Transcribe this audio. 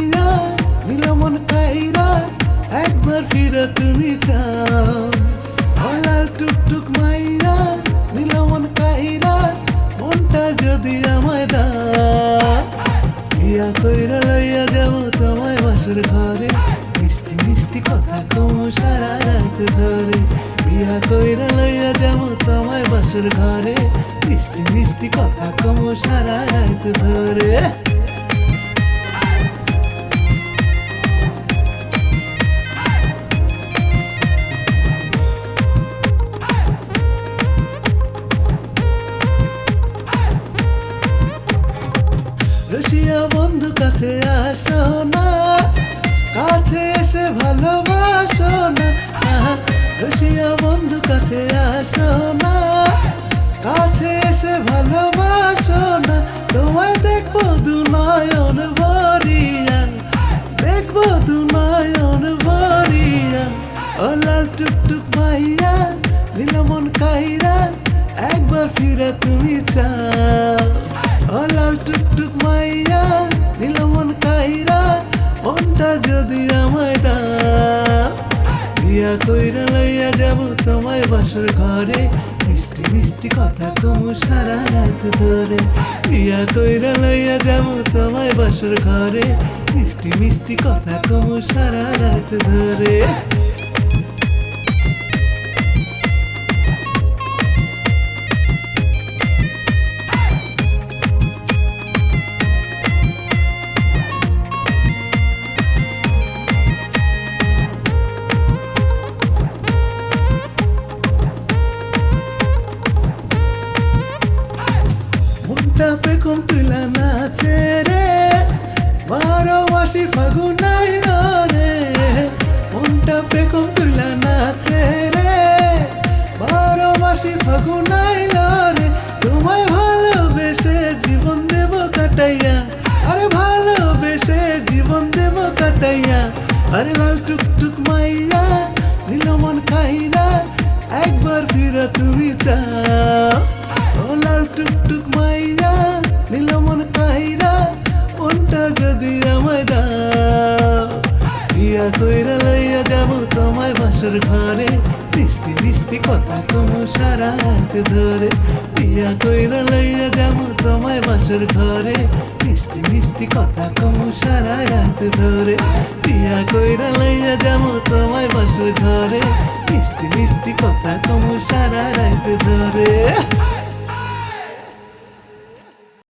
মাইয়া নীল মন কাইরা একবার ফিরে তুমি চাও। ও লাল টুকটুক মাইয়া নীল মন কাইরা মনটা যদি আমায় দাও। বিয়া কইরা লইয়া যাবো তোমায় বাসর ঘরে, মিষ্টি মিষ্টি কথা কম সারা রাত ধরে। বিয়া কইরা লইয়া যাবো তোমায় বাসর ঘরে, মিষ্টি মিষ্টি কথা কম সারা রাত ধরে। রসিয়া বন্ধু কাছে আসো না, কাছে এসে ভালোবাসো না। রসিয়া বন্ধু কাছে আসো না, কাছে এসে ভালোবাসো না। তোমায় দেখবো দু নয়ন ভরিয়া, দেখবো দু নয়ন ভরিয়া। ও লাল টুকটুক মাইয়া নীল মন কাইরা একবার ফিরে তুমি চাও। ও লাল টুকটুক মাইয়া নীল মন কাইরা মনটা যদি আমায় দাও। বিয়া কইরা লইয়া যাবো তোমায় বাসর ঘরে, মিষ্টি মিষ্টি কথা কম সারা রাত ধরে। বিয়া কইরা লইয়া যাবো তোমায় বাসর ঘরে, মিষ্টি মিষ্টি কথা কম সারা রাত ধরে। মনটা পেখম তুলা নাচে রে, 12 মাসি ফাগুন আইল রে। মনটা পেখম তুলা নাচে রে, 12 মাসি ফাগুন আইল রে। তোমায় ভালোবেসে জীবন দেব কাটাইয়া, আরে ভালোবেসে জীবন দেব কাটাইয়া। আরে লাল টুকটুক মাইয়া নীল মন কাইরা একবার ফিরে তুমি চাও। ও লাল টুকটুক মাইয়া নীল মন কাইরা মনটা যদি আমায় দাও। বিয়া কইরা লইয়া যাবো তোমায় বাসর ঘরে, মিষ্টি মিষ্টি কথা কম সারা রাত ধরে। বিয়া কইরা লইয়া যাবো তোমায় বাসর ঘরে, মিষ্টি মিষ্টি কথা কম সারা রাত ধরে। বিয়া কইরা লইয়া যাবো তোমায় বাসর ঘরে, মিষ্টি মিষ্টি কথা কম সারা রাত ধরে।